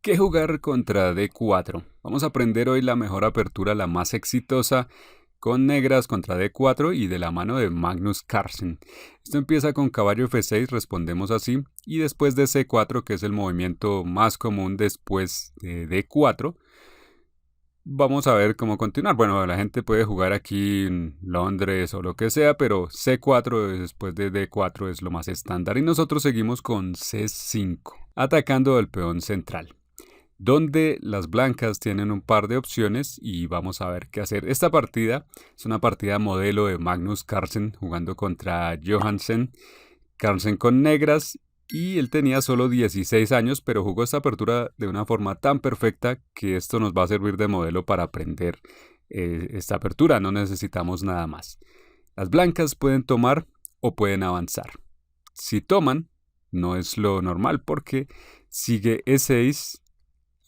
¿Qué jugar contra D4? Vamos a aprender hoy la mejor apertura, la más exitosa, con negras contra D4 y de la mano de Magnus Carlsen. Esto empieza con caballo F6, respondemos así, y después de C4, que es el movimiento más común después de D4, vamos a ver cómo continuar. Bueno, la gente puede jugar aquí en Londres o lo que sea, pero C4 después de D4 es lo más estándar y nosotros seguimos con C5, atacando el peón central, donde las blancas tienen un par de opciones y vamos a ver qué hacer. Esta partida es una partida modelo de Magnus Carlsen jugando contra Johansen. Carlsen con negras y él tenía solo 16 años, pero jugó esta apertura de una forma tan perfecta que esto nos va a servir de modelo para aprender esta apertura. No necesitamos nada más. Las blancas pueden tomar o pueden avanzar. Si toman, no es lo normal porque sigue E6.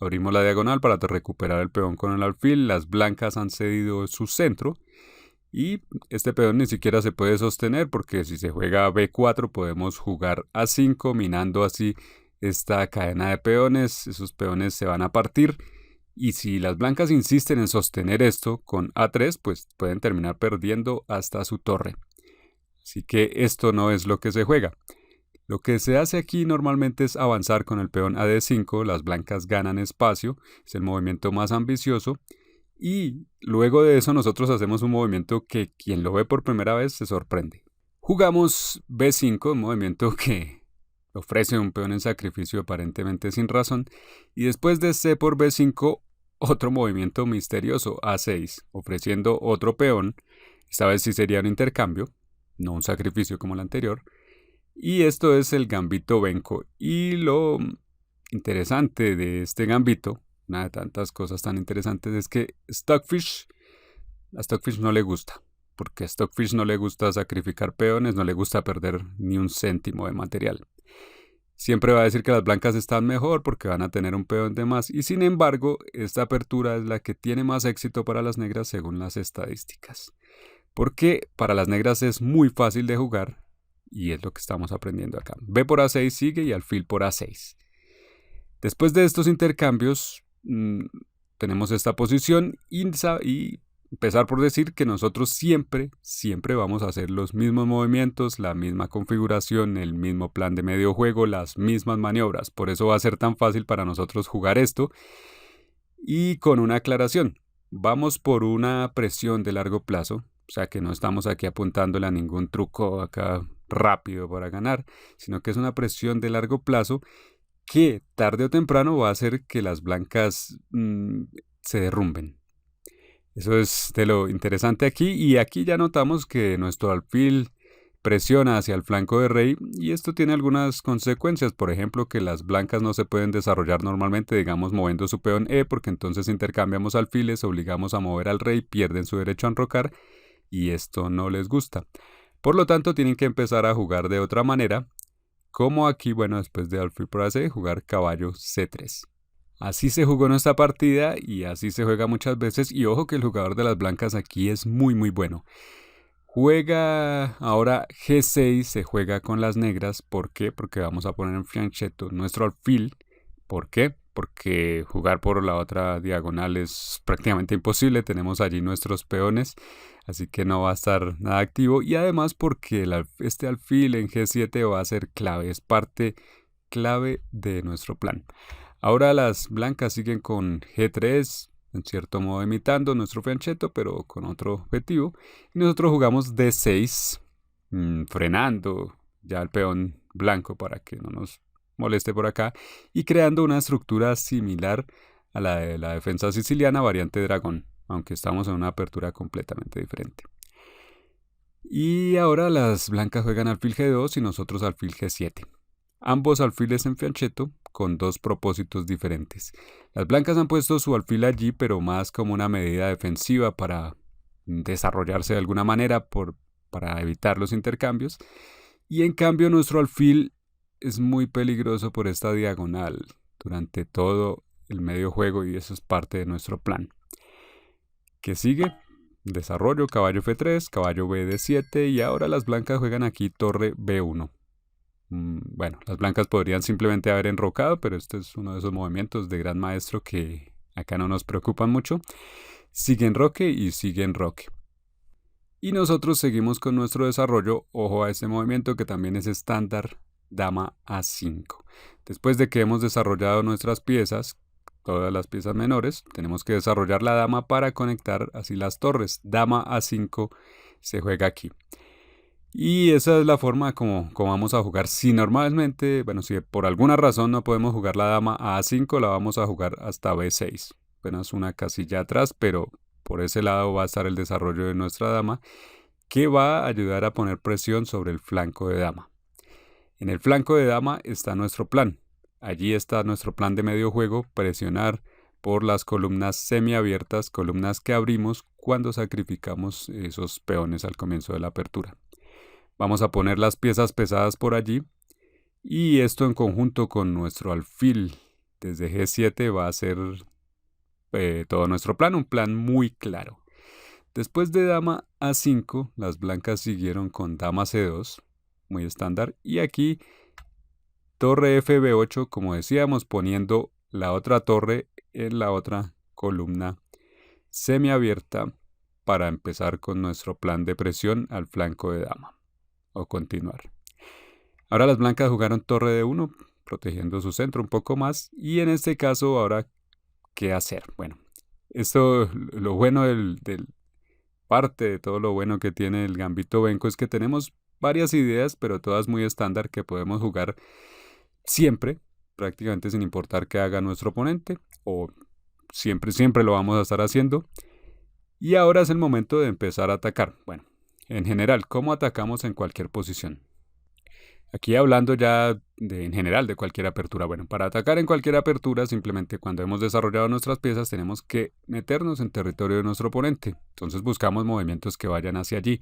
Abrimos la diagonal para recuperar el peón con el alfil. Las blancas han cedido su centro. Y este peón ni siquiera se puede sostener porque si se juega B4 podemos jugar A5 minando así esta cadena de peones. Esos peones se van a partir. Y si las blancas insisten en sostener esto con A3, pues pueden terminar perdiendo hasta su torre. Así que esto no es lo que se juega. Lo que se hace aquí normalmente es avanzar con el peón a D5, las blancas ganan espacio, es el movimiento más ambicioso, y luego de eso nosotros hacemos un movimiento que quien lo ve por primera vez se sorprende. Jugamos B5, un movimiento que ofrece un peón en sacrificio aparentemente sin razón, y después de C por B5, otro movimiento misterioso, A6, ofreciendo otro peón, esta vez sí sería un intercambio, no un sacrificio como el anterior. Y esto es el gambito Benko. Y lo interesante de este gambito, una de tantas cosas tan interesantes, es que a Stockfish no le gusta. Porque a Stockfish no le gusta sacrificar peones, no le gusta perder ni un céntimo de material. Siempre va a decir que las blancas están mejor porque van a tener un peón de más. Y sin embargo, esta apertura es la que tiene más éxito para las negras según las estadísticas. Porque para las negras es muy fácil de jugar. Y es lo que estamos aprendiendo acá. B por A6 sigue y alfil por A6. Después de estos intercambios, tenemos esta posición y empezar por decir que nosotros siempre vamos a hacer los mismos movimientos, la misma configuración, el mismo plan de medio juego, las mismas maniobras. Por eso va a ser tan fácil para nosotros jugar esto. Y con una aclaración, vamos por una presión de largo plazo. O sea que no estamos aquí apuntándole a ningún truco acá rápido para ganar, sino que es una presión de largo plazo que tarde o temprano va a hacer que las blancas se derrumben. Eso es de lo interesante aquí, y aquí ya notamos que nuestro alfil presiona hacia el flanco de rey y esto tiene algunas consecuencias, por ejemplo que las blancas no se pueden desarrollar normalmente, digamos moviendo su peón E, porque entonces intercambiamos alfiles, obligamos a mover al rey, pierden su derecho a enrocar y esto no les gusta. Por lo tanto, tienen que empezar a jugar de otra manera, como aquí, bueno, después de alfil por AC, jugar caballo C3. Así se jugó en esta partida y así se juega muchas veces. Y ojo que el jugador de las blancas aquí es muy bueno. Juega ahora G6, se juega con las negras. ¿Por qué? Porque vamos a poner en fianchetto nuestro alfil. ¿Por qué? Porque jugar por la otra diagonal es prácticamente imposible. Tenemos allí nuestros peones, así que no va a estar nada activo. Y además porque este alfil en G7 va a ser clave, es parte clave de nuestro plan. Ahora las blancas siguen con G3, en cierto modo imitando nuestro fianchetto, pero con otro objetivo. Y nosotros jugamos D6, frenando ya el peón blanco para que no nos moleste por acá y creando una estructura similar a la de la defensa siciliana variante dragón, aunque estamos en una apertura completamente diferente. Y ahora las blancas juegan alfil G2 y nosotros alfil G7. Ambos alfiles en fianchetto con dos propósitos diferentes. Las blancas han puesto su alfil allí, pero más como una medida defensiva para desarrollarse de alguna manera para evitar los intercambios. Y en cambio nuestro alfil es muy peligroso por esta diagonal durante todo el medio juego y eso es parte de nuestro plan. ¿Qué sigue? Desarrollo, caballo F3, caballo B D7 y ahora las blancas juegan aquí torre B1. Bueno, las blancas podrían simplemente haber enrocado, pero este es uno de esos movimientos de gran maestro que acá no nos preocupan mucho. Sigue enroque y sigue enroque. Y nosotros seguimos con nuestro desarrollo. Ojo a este movimiento que también es estándar, dama A5. Después de que hemos desarrollado nuestras piezas, todas las piezas menores, tenemos que desarrollar la dama para conectar así las torres. Dama A5 se juega aquí. Y esa es la forma como vamos a jugar. Si normalmente, bueno, si por alguna razón no podemos jugar la dama a A5, la vamos a jugar hasta B6. Apenas una casilla atrás, pero por ese lado va a estar el desarrollo de nuestra dama, que va a ayudar a poner presión sobre el flanco de dama. En el flanco de dama está nuestro plan. Allí está nuestro plan de medio juego, presionar por las columnas semiabiertas, columnas que abrimos cuando sacrificamos esos peones al comienzo de la apertura. Vamos a poner las piezas pesadas por allí y esto en conjunto con nuestro alfil desde G7 va a ser todo nuestro plan, un plan muy claro. Después de dama A5, las blancas siguieron con dama C2, muy estándar, y aquí torre FB8, como decíamos, poniendo la otra torre en la otra columna semiabierta para empezar con nuestro plan de presión al flanco de dama. O continuar. Ahora las blancas jugaron torre de 1, protegiendo su centro un poco más. Y en este caso, ahora, ¿qué hacer? Bueno, esto, lo bueno parte de todo lo bueno que tiene el gambito Benko es que tenemos varias ideas, pero todas muy estándar que podemos jugar siempre, prácticamente sin importar qué haga nuestro oponente, o siempre lo vamos a estar haciendo. Y ahora es el momento de empezar a atacar. Bueno, en general, ¿cómo atacamos en cualquier posición? Aquí hablando ya en general de cualquier apertura. Bueno, para atacar en cualquier apertura, simplemente cuando hemos desarrollado nuestras piezas, tenemos que meternos en territorio de nuestro oponente. Entonces buscamos movimientos que vayan hacia allí.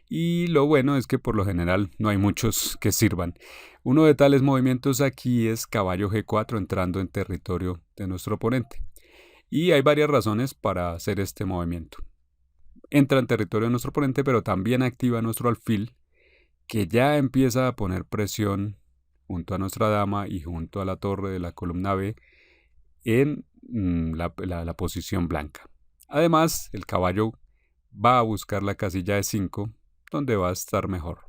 Y lo bueno es que por lo general no hay muchos que sirvan. Uno de tales movimientos aquí es caballo G4 entrando en territorio de nuestro oponente. Y hay varias razones para hacer este movimiento. Entra en territorio de nuestro oponente, pero también activa nuestro alfil, que ya empieza a poner presión junto a nuestra dama y junto a la torre de la columna B en la posición blanca. Además, el caballo va a buscar la casilla de 5, donde va a estar mejor.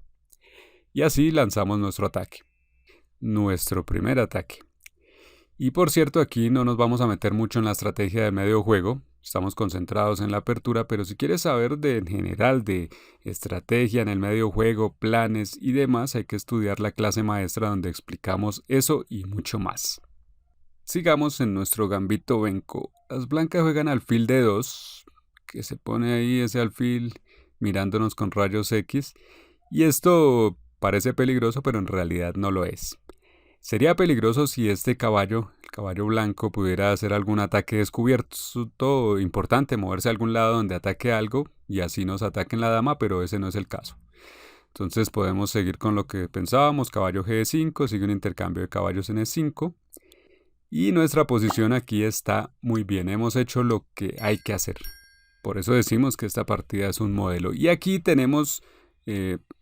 Y así lanzamos nuestro ataque. Nuestro primer ataque. Y por cierto, aquí no nos vamos a meter mucho en la estrategia de medio juego. Estamos concentrados en la apertura, pero si quieres saber en general de estrategia en el medio juego, planes y demás, hay que estudiar la clase maestra donde explicamos eso y mucho más. Sigamos en nuestro gambito Benko. Las blancas juegan alfil de 2, que se pone ahí ese alfil mirándonos con rayos X. Y esto parece peligroso, pero en realidad no lo es. Sería peligroso si este caballo, el caballo blanco, pudiera hacer algún ataque descubierto. Todo importante, moverse a algún lado donde ataque algo y así nos ataquen la dama, pero ese no es el caso. Entonces podemos seguir con lo que pensábamos, caballo G5, sigue un intercambio de caballos en E5. Y nuestra posición aquí está muy bien, hemos hecho lo que hay que hacer. Por eso decimos que esta partida es un modelo. Y aquí tenemos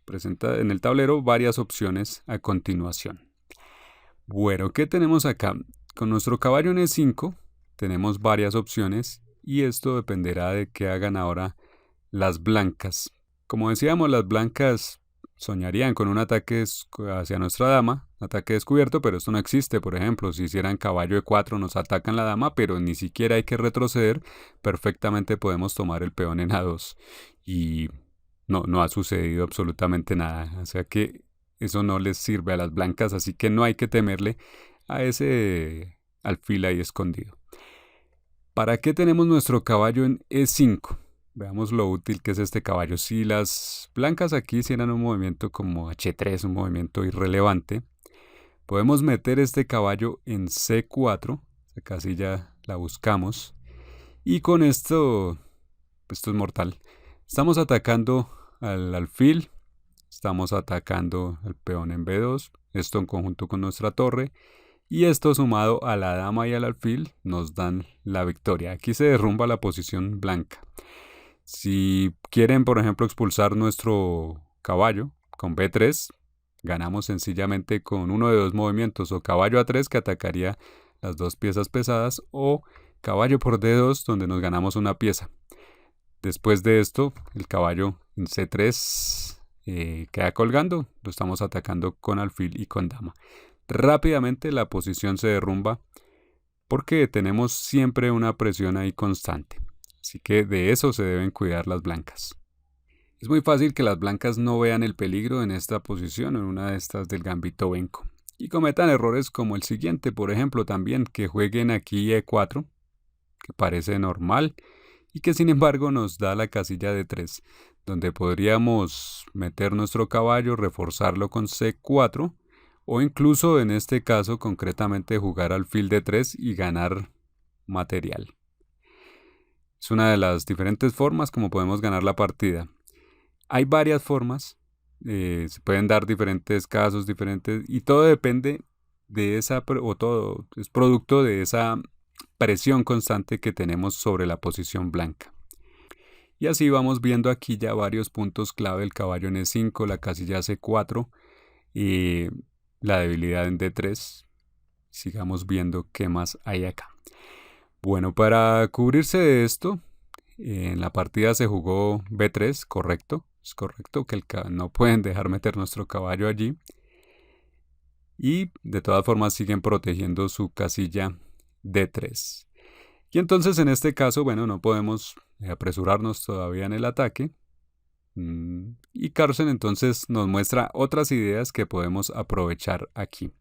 presenta en el tablero varias opciones a continuación. Bueno, ¿qué tenemos acá? Con nuestro caballo en E5 tenemos varias opciones y esto dependerá de qué hagan ahora las blancas. Como decíamos, las blancas soñarían con un ataque hacia nuestra dama, ataque descubierto, pero esto no existe. Por ejemplo, si hicieran caballo E4 nos atacan la dama, pero ni siquiera hay que retroceder. Perfectamente podemos tomar el peón en A2 y no ha sucedido absolutamente nada. O sea que eso no les sirve a las blancas, así que no hay que temerle a ese alfil ahí escondido. ¿Para qué tenemos nuestro caballo en E5? Veamos lo útil que es este caballo. Si las blancas aquí hicieran un movimiento como H3, un movimiento irrelevante, podemos meter este caballo en C4, esa casilla la buscamos, y con esto es mortal. Estamos atacando al alfil, estamos atacando al peón en B2, esto en conjunto con nuestra torre, y esto sumado a la dama y al alfil nos dan la victoria. Aquí se derrumba la posición blanca. Si quieren, por ejemplo, expulsar nuestro caballo con B3, ganamos sencillamente con uno de dos movimientos, o caballo A3 que atacaría las dos piezas pesadas, o caballo por D2 donde nos ganamos una pieza. Después de esto, el caballo en C3 queda colgando, lo estamos atacando con alfil y con dama. Rápidamente la posición se derrumba porque tenemos siempre una presión ahí constante. Así que de eso se deben cuidar las blancas. Es muy fácil que las blancas no vean el peligro en esta posición o en una de estas del gambito venco y cometan errores como el siguiente, por ejemplo, también que jueguen aquí E4, que parece normal y que sin embargo nos da la casilla de 3, donde podríamos meter nuestro caballo, reforzarlo con C4 o incluso en este caso concretamente jugar alfil de 3 y ganar material. Es una de las diferentes formas como podemos ganar la partida. Hay varias formas, se pueden dar diferentes casos diferentes y todo depende de esa, o todo es producto de esa presión constante que tenemos sobre la posición blanca. Y así vamos viendo aquí ya varios puntos clave: el caballo en E5, la casilla C4 y la debilidad en D3. Sigamos viendo qué más hay acá. Bueno, para cubrirse de esto, en la partida se jugó B3, correcto. Es correcto que no pueden dejar meter nuestro caballo allí. Y de todas formas siguen protegiendo su casilla D3. Y entonces en este caso, bueno, no podemos apresurarnos todavía en el ataque. Y Carlsen entonces nos muestra otras ideas que podemos aprovechar aquí.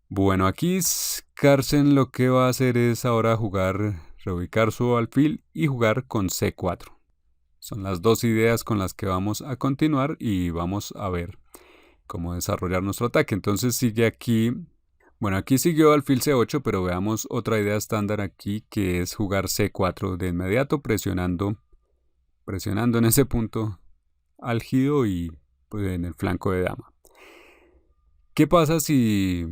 Bueno, aquí Carlsen lo que va a hacer es ahora reubicar su alfil y jugar con C4. Son las dos ideas con las que vamos a continuar y vamos a ver cómo desarrollar nuestro ataque. Entonces sigue aquí, bueno, aquí siguió alfil C8, pero veamos otra idea estándar aquí, que es jugar C4 de inmediato, presionando en ese punto álgido y pues, en el flanco de dama. ¿Qué pasa si,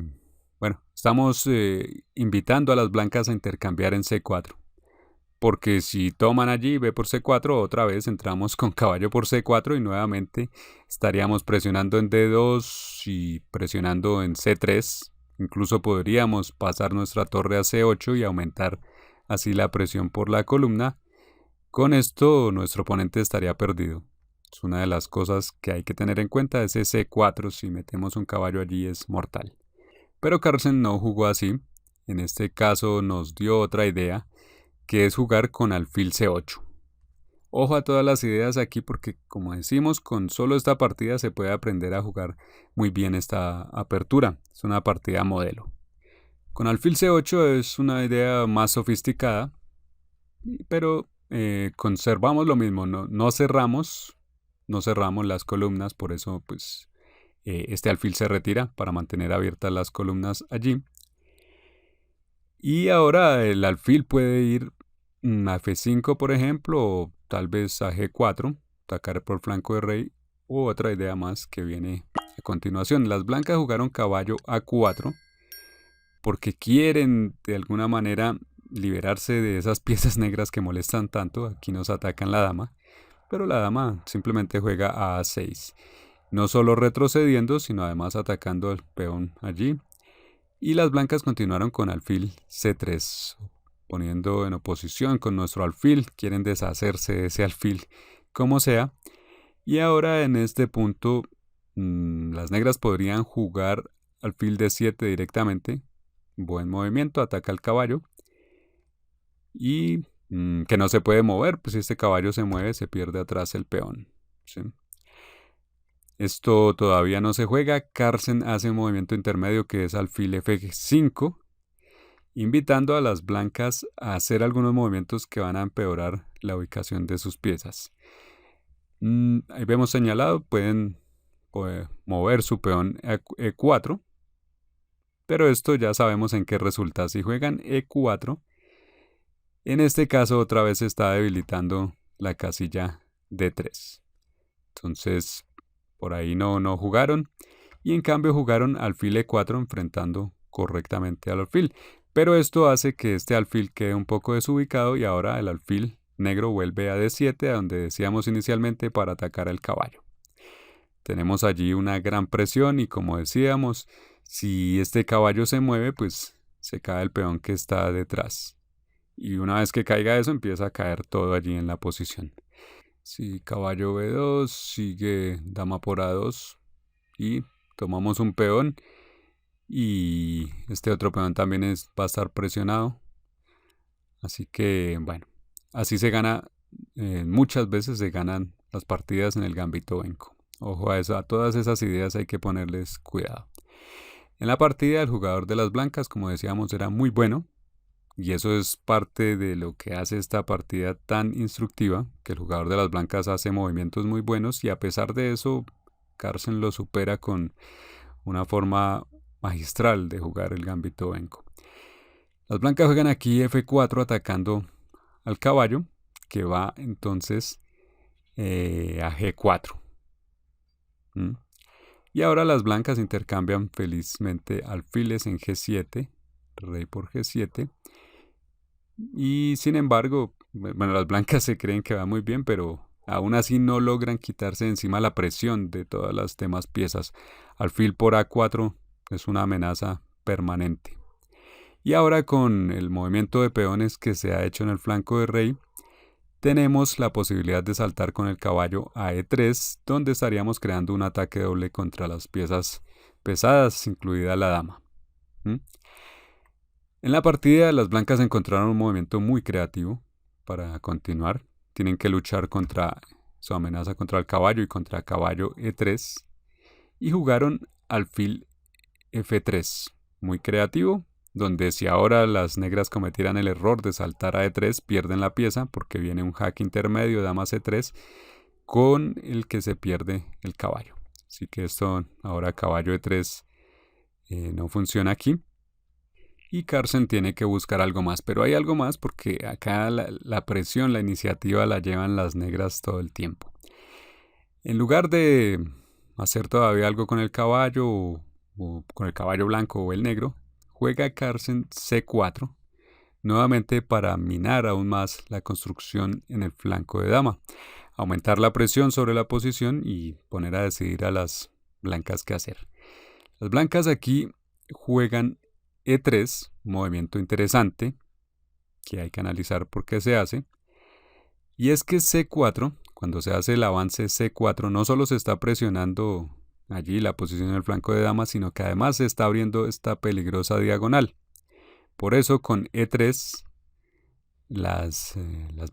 bueno, estamos invitando a las blancas a intercambiar en C4? Porque si toman allí B por C4, otra vez entramos con caballo por C4 y nuevamente estaríamos presionando en D2 y presionando en C3. Incluso podríamos pasar nuestra torre a C8 y aumentar así la presión por la columna. Con esto nuestro oponente estaría perdido. Es una de las cosas que hay que tener en cuenta. Ese C4, si metemos un caballo allí, es mortal. Pero Carlsen no jugó así. En este caso nos dio otra idea, que es jugar con alfil C8. Ojo a todas las ideas aquí porque, como decimos, con solo esta partida se puede aprender a jugar muy bien esta apertura. Es una partida modelo. Con alfil C8 es una idea más sofisticada, pero conservamos lo mismo, no cerramos las columnas, por eso pues este alfil se retira para mantener abiertas las columnas allí. Y ahora el alfil puede ir a F5, por ejemplo, o tal vez a G4, atacar por flanco de rey, u otra idea más que viene a continuación. Las blancas jugaron caballo A4 porque quieren de alguna manera liberarse de esas piezas negras que molestan tanto. Aquí nos atacan la dama, pero la dama simplemente juega a A6. No solo retrocediendo, sino además atacando al peón allí. Y las blancas continuaron con alfil C3, poniendo en oposición con nuestro alfil. Quieren deshacerse de ese alfil como sea. Y ahora en este punto las negras podrían jugar alfil D7 directamente. Buen movimiento, ataca al caballo. Y que no se puede mover, pues si este caballo se mueve se pierde atrás el peón. ¿Sí? Esto todavía no se juega. Carlsen hace un movimiento intermedio que es alfil F5, invitando a las blancas a hacer algunos movimientos que van a empeorar la ubicación de sus piezas. Ahí vemos señalado, pueden mover su peón a E4, pero esto ya sabemos en qué resulta. Si juegan E4, en este caso otra vez se está debilitando la casilla D3. Entonces por ahí no jugaron, y en cambio jugaron alfil E4 enfrentando correctamente al alfil. Pero esto hace que este alfil quede un poco desubicado y ahora el alfil negro vuelve a D7, a donde decíamos inicialmente, para atacar al caballo. Tenemos allí una gran presión y como decíamos, si este caballo se mueve, pues se cae el peón que está detrás. Y una vez que caiga eso, empieza a caer todo allí en la posición. Si caballo B2, sigue dama por A2 y tomamos un peón y este otro peón también va a estar presionado. Así que bueno, así se gana, muchas veces se ganan las partidas en el gambito Benko. Ojo a eso, a todas esas ideas hay que ponerles cuidado. En la partida el jugador de las blancas, como decíamos, era muy bueno. Y eso es parte de lo que hace esta partida tan instructiva, que el jugador de las blancas hace movimientos muy buenos y a pesar de eso, Carlsen lo supera con una forma magistral de jugar el gambito Benko. Las blancas juegan aquí F4 atacando al caballo, que va entonces a G4. Y ahora las blancas intercambian felizmente alfiles en G7, rey por G7. Y sin embargo, bueno, las blancas se creen que va muy bien, pero aún así no logran quitarse de encima la presión de todas las demás piezas. Alfil por A4 es una amenaza permanente. Y ahora con el movimiento de peones que se ha hecho en el flanco de rey, tenemos la posibilidad de saltar con el caballo a E3, donde estaríamos creando un ataque doble contra las piezas pesadas, incluida la dama. En la partida, las blancas encontraron un movimiento muy creativo para continuar. Tienen que luchar contra su amenaza contra el caballo y contra caballo E3. Y jugaron alfil F3, muy creativo, donde si ahora las negras cometieran el error de saltar a E3, pierden la pieza porque viene un jaque intermedio, dama C3, con el que se pierde el caballo. Así que esto ahora caballo E3 no funciona aquí. Y Carlsen tiene que buscar algo más, pero hay algo más porque acá la presión, la iniciativa la llevan las negras todo el tiempo. En lugar de hacer todavía algo con el caballo o con el caballo blanco o el negro, juega Carlsen C4, nuevamente para minar aún más la construcción en el flanco de dama, aumentar la presión sobre la posición y poner a decidir a las blancas qué hacer. Las blancas aquí juegan E3, movimiento interesante, que hay que analizar por qué se hace. Y es que C4, cuando se hace el avance C4, no solo se está presionando allí la posición en el flanco de dama, sino que además se está abriendo esta peligrosa diagonal. Por eso con E3 las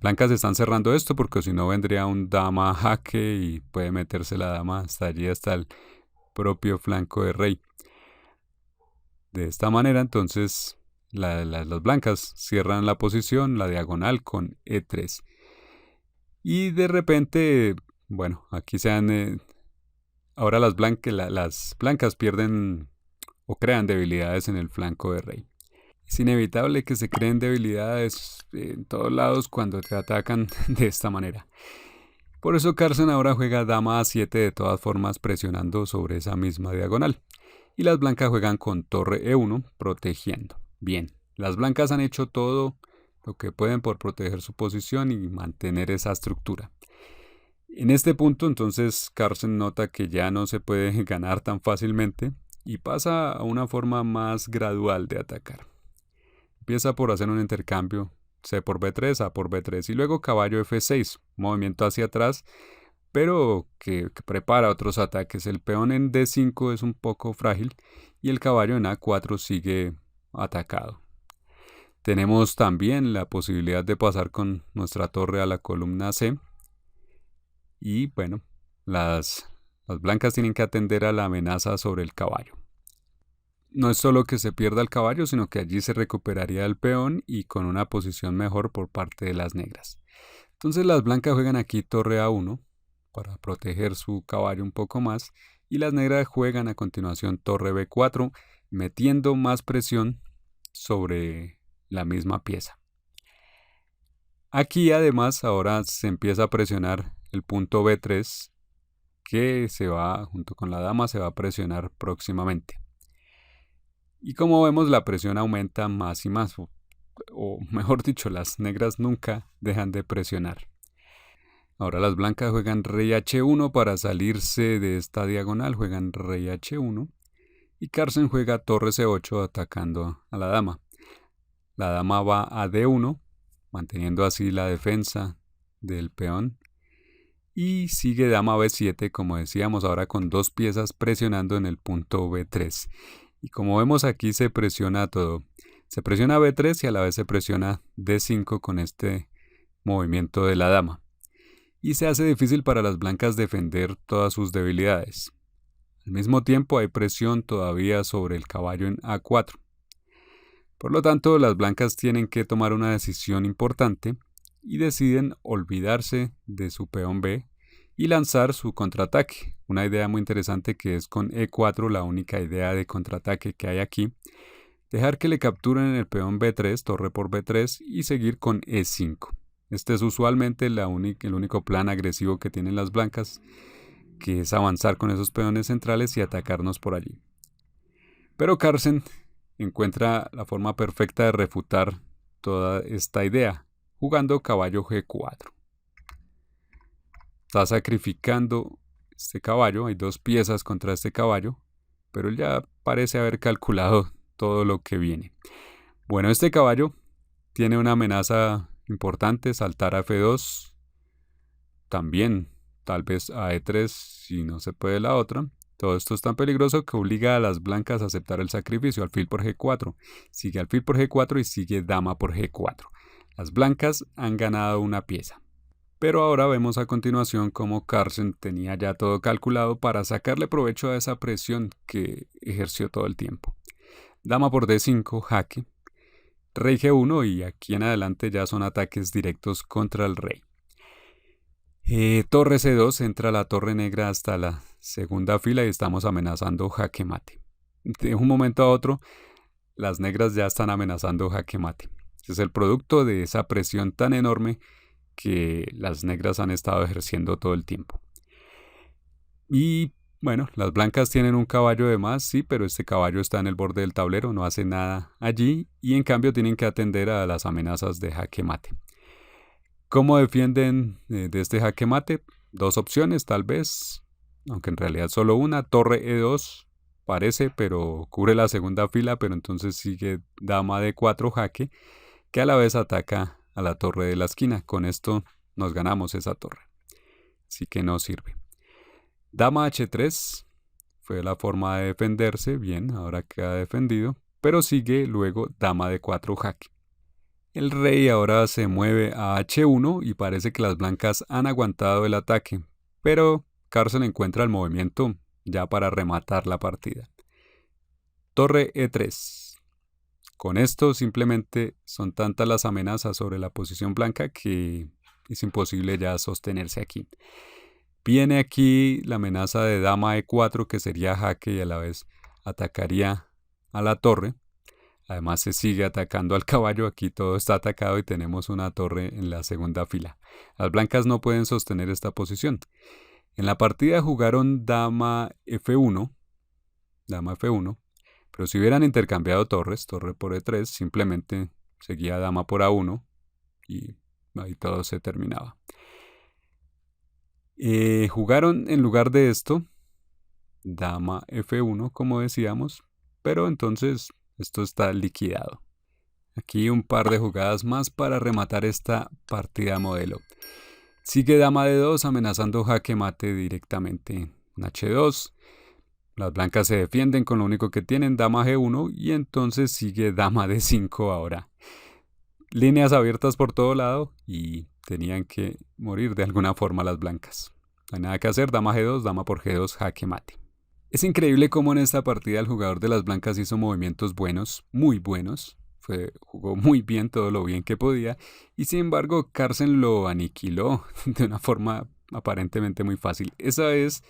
blancas están cerrando esto, porque si no vendría un dama jaque y puede meterse la dama hasta allí, hasta el propio flanco de rey. De esta manera, entonces, las blancas cierran la posición, la diagonal, con E3. Y de repente, bueno, aquí ahora las blancas pierden o crean debilidades en el flanco de rey. Es inevitable que se creen debilidades en todos lados cuando te atacan de esta manera. Por eso Carlsen ahora juega dama A7 de todas formas presionando sobre esa misma diagonal. Y las blancas juegan con torre E1 protegiendo. Bien, las blancas han hecho todo lo que pueden por proteger su posición y mantener esa estructura. En este punto entonces Carlsen nota que ya no se puede ganar tan fácilmente y pasa a una forma más gradual de atacar. Empieza por hacer un intercambio C por B3, A por B3 y luego caballo F6, movimiento hacia atrás, pero que prepara otros ataques. El peón en D5 es un poco frágil y el caballo en A4 sigue atacado. Tenemos también la posibilidad de pasar con nuestra torre a la columna C. Y bueno, las blancas tienen que atender a la amenaza sobre el caballo. No es solo que se pierda el caballo, sino que allí se recuperaría el peón y con una posición mejor por parte de las negras. Entonces las blancas juegan aquí torre A1 para proteger su caballo un poco más y las negras juegan a continuación torre B4 metiendo más presión sobre la misma pieza. Aquí además ahora se empieza a presionar el punto B3 que se va junto con la dama, se va a presionar próximamente. Y como vemos la presión aumenta más y más, o mejor dicho, las negras nunca dejan de presionar. Ahora las blancas juegan rey h1 para salirse de esta diagonal, juegan rey h1 y Carlsen juega torre c8 atacando a la dama. La dama va a d1, manteniendo así la defensa del peón. Y sigue dama b7, como decíamos, ahora con dos piezas presionando en el punto b3. Y como vemos aquí se presiona todo. Se presiona b3 y a la vez se presiona d5 con este movimiento de la dama. Y se hace difícil para las blancas defender todas sus debilidades. Al mismo tiempo hay presión todavía sobre el caballo en a4. Por lo tanto, las blancas tienen que tomar una decisión importante y deciden olvidarse de su peón B y lanzar su contraataque. Una idea muy interesante que es con E4, la única idea de contraataque que hay aquí. Dejar que le capturen el peón B3, torre por B3 y seguir con E5. Este es usualmente el único plan agresivo que tienen las blancas, que es avanzar con esos peones centrales y atacarnos por allí. Pero Carlsen encuentra la forma perfecta de refutar toda esta idea, jugando caballo G4. Está sacrificando este caballo, hay dos piezas contra este caballo, pero él ya parece haber calculado todo lo que viene. Bueno, este caballo tiene una amenaza importante, saltar a F2, también tal vez a E3 si no se puede la otra. Todo esto es tan peligroso que obliga a las blancas a aceptar el sacrificio, alfil por G4. Sigue alfil por G4 y sigue dama por G4. Las blancas han ganado una pieza. Pero ahora vemos a continuación cómo Carlsen tenía ya todo calculado para sacarle provecho a esa presión que ejerció todo el tiempo. Dama por D5, jaque. Rey G1 y aquí en adelante ya son ataques directos contra el rey. Torre C2, entra la torre negra hasta la segunda fila y estamos amenazando jaque mate. De un momento a otro, las negras ya están amenazando jaque mate. Es el producto de esa presión tan enorme que las negras han estado ejerciendo todo el tiempo. Y bueno, las blancas tienen un caballo de más, sí, pero este caballo está en el borde del tablero, no hace nada allí y en cambio tienen que atender a las amenazas de jaque mate. ¿Cómo defienden de este jaque mate? Dos opciones tal vez, aunque en realidad solo una. Torre E2 parece, pero cubre la segunda fila, pero entonces sigue dama D4 jaque, que a la vez ataca a la torre de la esquina. Con esto nos ganamos esa torre, así que no sirve. Dama H3 fue la forma de defenderse, bien, ahora queda defendido, pero sigue luego dama D4 jaque. El rey ahora se mueve a H1 y parece que las blancas han aguantado el ataque, pero Carlsen encuentra el movimiento ya para rematar la partida. Torre E3. Con esto simplemente son tantas las amenazas sobre la posición blanca que es imposible ya sostenerse aquí. Viene aquí la amenaza de dama E4 que sería jaque y a la vez atacaría a la torre. Además se sigue atacando al caballo, aquí todo está atacado y tenemos una torre en la segunda fila. Las blancas no pueden sostener esta posición. En la partida jugaron dama F1, pero si hubieran intercambiado torres, torre por E3, simplemente seguía dama por A1 y ahí todo se terminaba. Jugaron en lugar de esto dama F1, como decíamos, pero entonces esto está liquidado. Aquí un par de jugadas más para rematar esta partida modelo. Sigue dama D2 amenazando jaque mate directamente en H2. Las blancas se defienden con lo único que tienen, dama G1, y entonces sigue dama D5 ahora. Líneas abiertas por todo lado y tenían que morir de alguna forma las blancas. No hay nada que hacer, dama G2, dama por G2, jaque mate. Es increíble cómo en esta partida el jugador de las blancas hizo movimientos buenos, muy buenos. Jugó muy bien, todo lo bien que podía. Y sin embargo, Carlsen lo aniquiló de una forma aparentemente muy fácil. Esa es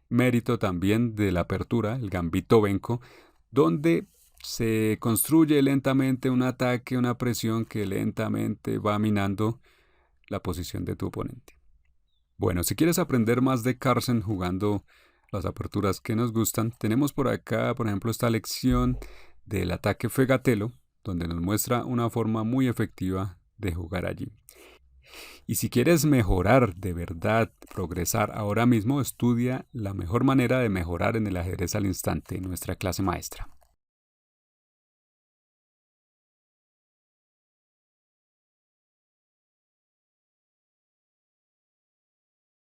mérito también de la apertura, el gambito Benko, donde se construye lentamente un ataque, una presión que lentamente va minando la posición de tu oponente. Bueno, si quieres aprender más de Carlsen jugando las aperturas que nos gustan, tenemos por acá, por ejemplo, esta lección del ataque Fegatelo, donde nos muestra una forma muy efectiva de jugar allí. Y si quieres mejorar de verdad, progresar ahora mismo, estudia la mejor manera de mejorar en el ajedrez al instante, nuestra clase maestra.